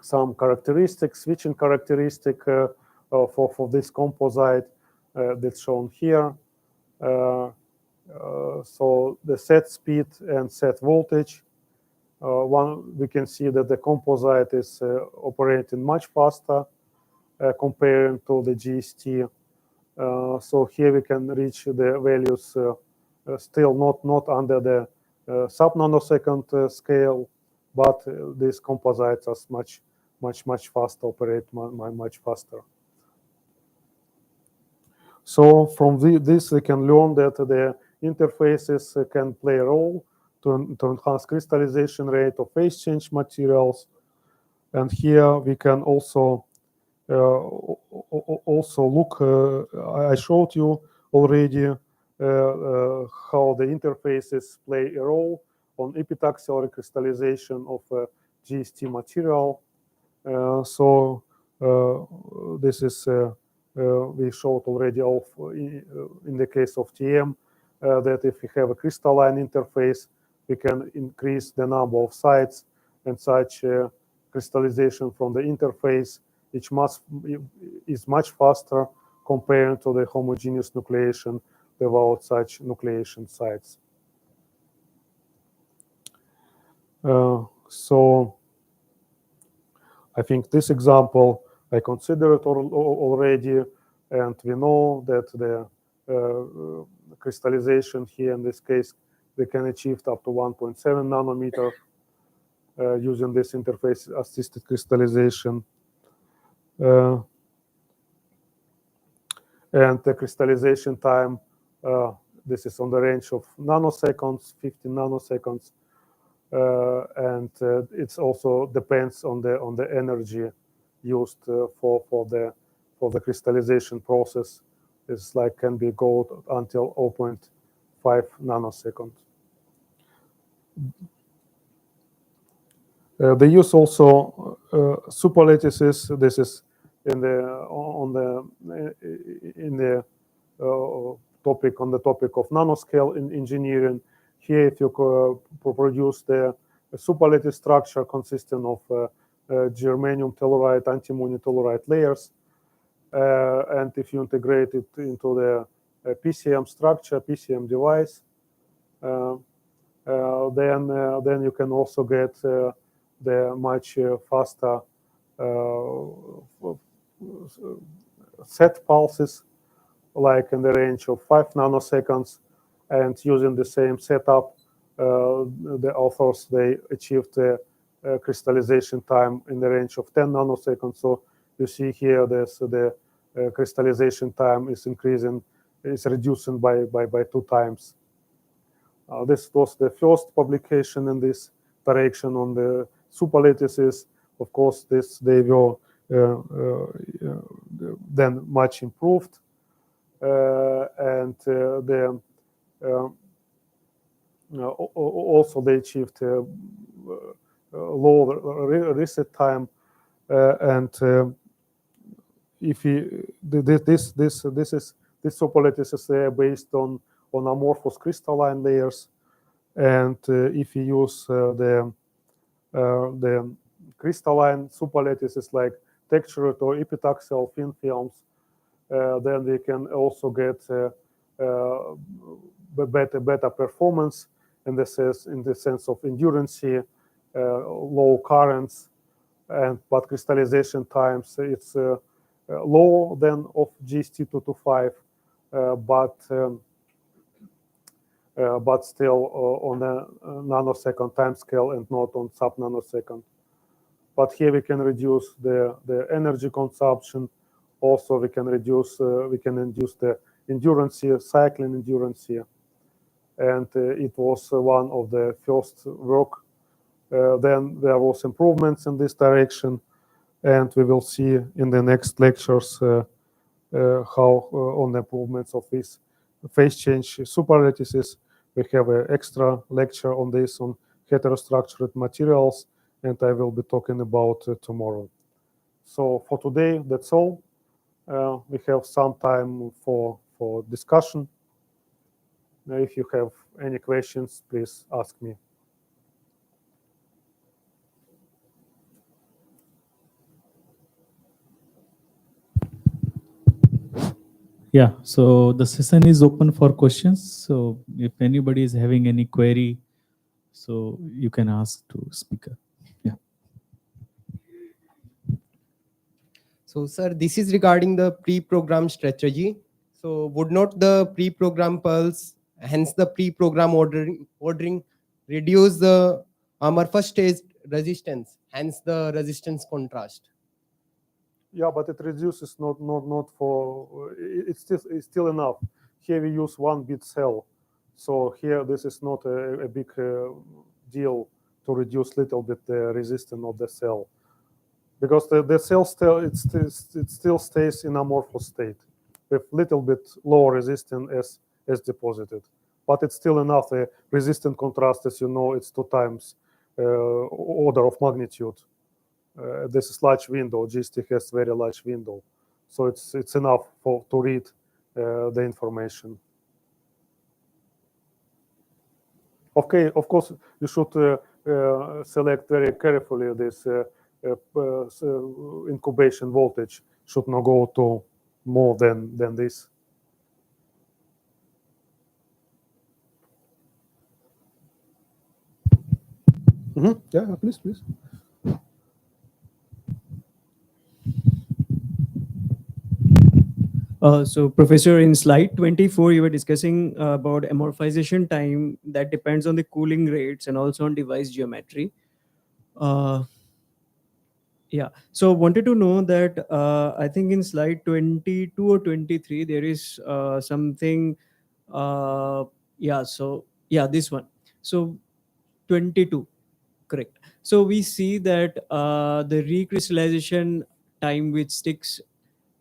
some characteristics, switching characteristic for this composite that's shown here. So the set speed and set voltage. We can see that the composite is operating much faster comparing to the GST. So here we can reach the values still not under the sub-nanosecond scale, but these composites are much faster, operate much faster. So from this we can learn that the interfaces can play a role to enhance crystallization rate of phase change materials. And here we can also look, I showed you already how the interfaces play a role on epitaxial recrystallization of GST material. So this is we showed already in the case of TM that if we have a crystalline interface, we can increase the number of sites, and such crystallization from the interface is much faster compared to the homogeneous nucleation without such nucleation sites. So I think this example I considered already, and we know that the crystallization here in this case, they can achieve up to 1.7 nanometer using this interface assisted crystallization. And the crystallization time, this is on the range of nanoseconds, 15 nanoseconds, and it also depends on the energy used for the crystallization process. It's like can be go until 0.5 nanoseconds. They use also superlattices. This is on the topic of nanoscale engineering. Here, if you produce the superlattice structure consisting of germanium telluride, antimony telluride layers, and if you integrate it into the PCM structure, PCM device, then you can also get the much faster set pulses, like in the range of 5 nanoseconds. And using the same setup, the authors, they achieved the crystallization time in the range of 10 nanoseconds. So you see here the crystallization time is increasing, is reducing by 2 times. This was the first publication in this direction on the superlattices. Of course, they were then much improved, and also they achieved low reset time, and if this superlattices are based on amorphous crystalline layers, and if you use the crystalline superlattices like textured or epitaxial thin films, then we can also get better performance in the sense of endurance, low currents, but crystallization times it's lower than of GST225, but still on a nanosecond time scale and not on sub-nanosecond. But here we can reduce the energy consumption. Also, we can induce the endurance here, cycling endurance here. And it was one of the first work. Then there was improvements in this direction, and we will see in the next lectures how on the improvements of this phase change superlattices. We have an extra lecture on this on heterostructured materials, and I will be talking about tomorrow. So for today, that's all. We have some time for discussion. If you have any questions, please ask me. Yeah, so the session is open for questions. So if anybody is having any query, so you can ask to speaker. Yeah. So, sir, this is regarding the pre-program strategy. So, would not the pre-program pulse, hence the pre-program ordering, reduce the amorphous stage resistance, hence the resistance contrast? Yeah, but it reduces not for it's still enough. Here we use 1-bit cell, so here this is not a big deal to reduce little bit the resistance of the cell, because the cell still it still stays in amorphous state with little bit lower resistance as deposited, but it's still enough. The resistant contrast, as you know, it's 2 times order of magnitude. This is large window. GST has very large window, so it's enough to read the information. Okay, of course you should select very carefully this incubation voltage should not go to more than this. Yeah, please. So, Professor, in slide 24, you were discussing about amorphization time that depends on the cooling rates and also on device geometry. Yeah, so wanted to know that I think in slide 22 or 23, there is something. This one. So 22, correct. So we see that the recrystallization time which sticks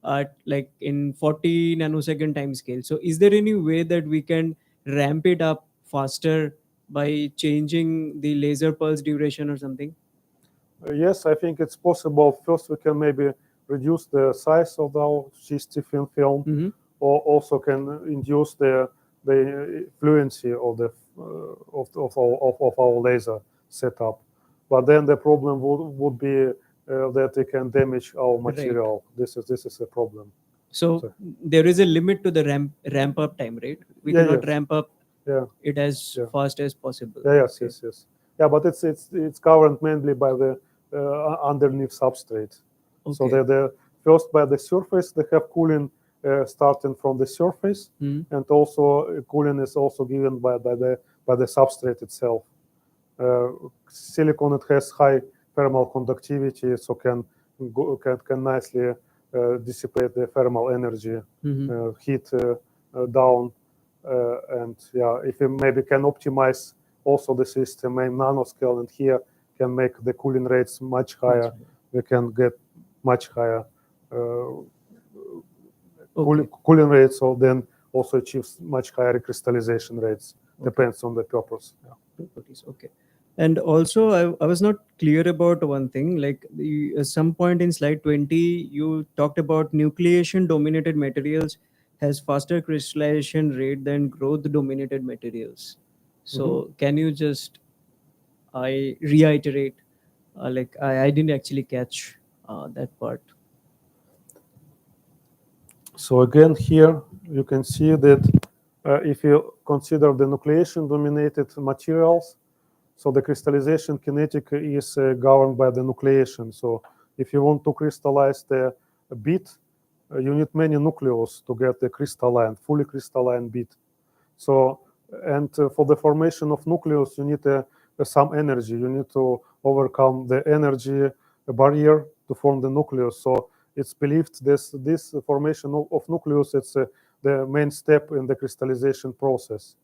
at like in 40 nanosecond time scale. So is there any way that we can ramp it up faster by changing the laser pulse duration or something? Yes, I think it's possible. First, we can maybe reduce the size of our GST film, or also can induce the fluency of the of our laser setup. But then the problem would be that it can damage our material. Right. This is a problem. So there is a limit to the ramp up time, right? We cannot ramp up it as fast as possible. Yes. Yeah, but it's governed mainly by the underneath substrate. Okay. So the first by the surface they have cooling starting from the surface, and also cooling is also given by the substrate itself. Silicon, it has high thermal conductivity, so can nicely dissipate the thermal energy, heat down, and if you maybe can optimize also the system in nanoscale, and here can make the cooling rates much higher. We can get much higher cooling rates, or then also achieves much higher crystallization rates. Depends on the purpose. Okay. And also, I was not clear about one thing. Like at some point in slide 20, you talked about nucleation dominated materials has faster crystallization rate than growth dominated materials. So can you just reiterate? Like I didn't actually catch that part. So again, here you can see that if you consider the nucleation dominated materials, so the crystallization kinetic is governed by the nucleation. So if you want to crystallize the bit, you need many nucleus to get the fully crystalline bit. So, and for the formation of nucleus, you need some energy. You need to overcome the energy barrier to form the nucleus. So it's believed this formation of nucleus, it's the main step in the crystallization process.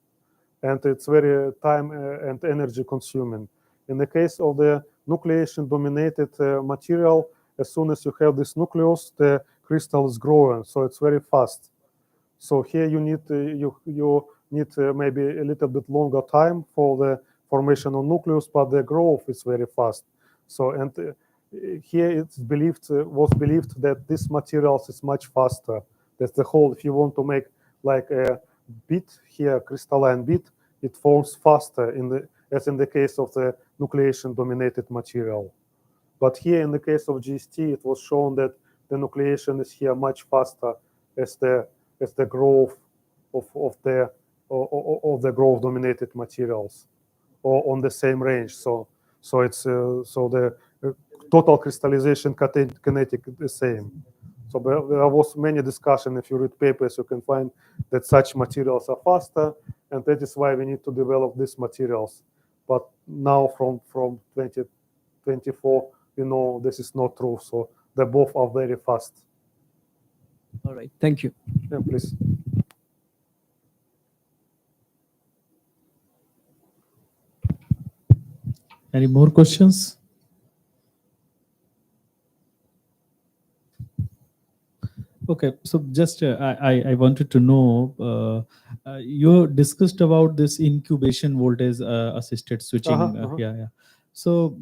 And it's very time and energy consuming. In the case of the nucleation dominated material, as soon as you have this nucleus, the crystal is growing, so it's very fast. So here you need you need maybe a little bit longer time for the formation of nucleus, but the growth is very fast. So and here it's was believed that this materials is much faster. That's the whole. If you want to make like a bit here, crystalline bit, it forms faster as in the case of the nucleation dominated material. But here in the case of GST, it was shown that the nucleation is here much faster as the growth of the growth dominated materials, or on the same range. So it's so the total crystallization kinetic is the same. So there was many discussion. If you read papers, you can find that such materials are faster, and that is why we need to develop these materials. But now from 2024, you know this is not true. So they both are very fast. All right. Thank you. Yeah, please. Any more questions? Okay, so just I wanted to know, you discussed about this incubation voltage assisted switching. Yeah. So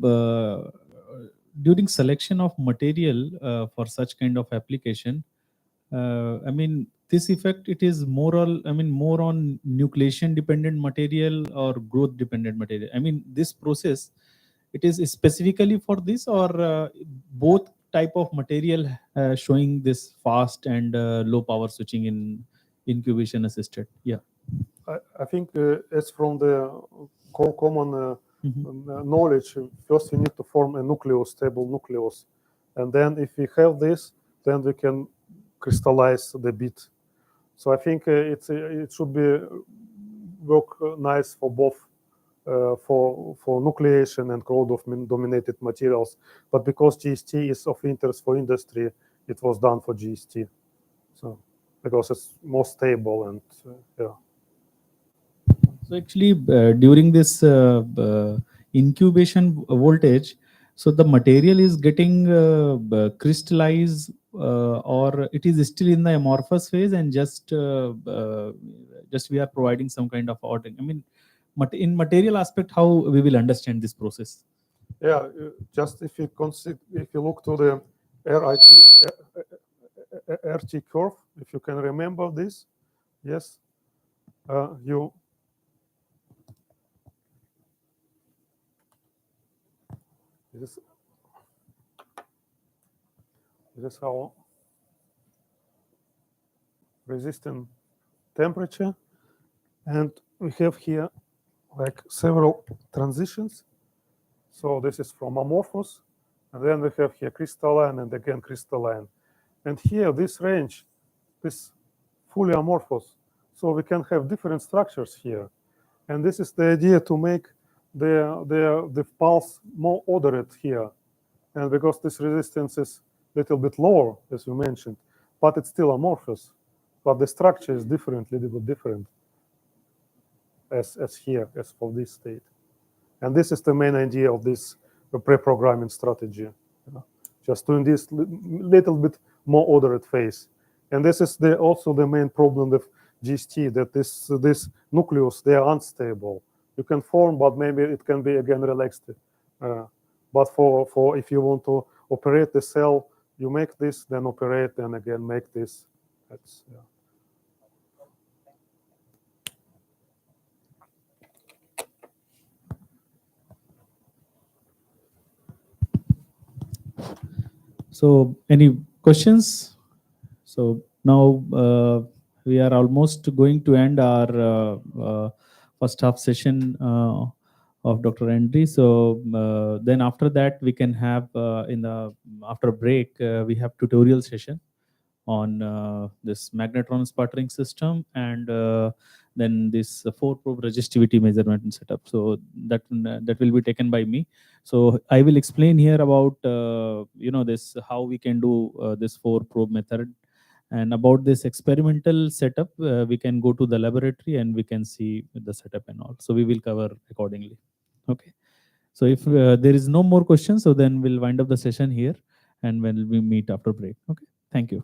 during selection of material for such kind of application, I mean, this effect, it is more on nucleation dependent material or growth dependent material. I mean, this process, it is specifically for this, or both type of material showing this fast and low power switching in incubation assisted? Yeah. I think as from the common knowledge, first we need to form a nucleus, stable nucleus, and then if we have this, then we can crystallize the bit. So I think it should be work nice for both, for nucleation and growth dominated materials. But because GST is of interest for industry, it was done for GST. So because it's more stable and yeah. So actually, during this incubation voltage, so the material is getting crystallized, or it is still in the amorphous phase, and just we are providing some kind of ordering. I mean, in material aspect, how we will understand this process? Yeah, just if you look to the RT curve, if you can remember this, yes, this is how resistant temperature, and we have here like several transitions. So this is from amorphous, and then we have here crystalline and again crystalline. And here this range, this fully amorphous. So we can have different structures here. And this is the idea to make the pulse more ordered here. And because this resistance is a little bit lower, as you mentioned, but it's still amorphous. But the structure is different, little bit different as here, as for this state. And this is the main idea of this pre-programming strategy. Just doing this little bit more ordered phase. And this is also the main problem with GST, that this nucleus, they are unstable. You can form, but maybe it can be again relaxed. But for if you want to operate the cell, you make this, then operate, and again make this. That's, yeah. So any questions? So now we are almost going to end our first half session of Dr. Andriy. So then after that we can have after break we have tutorial session on this magnetron sputtering system, and then this 4-probe resistivity measurement and setup. So that will be taken by me. So I will explain here about this how we can do this 4-probe method, and about this experimental setup. We can go to the laboratory and we can see the setup and all. So we will cover accordingly. Okay. So if there is no more questions, so then we'll wind up the session here, and when we meet after break. Okay. Thank you.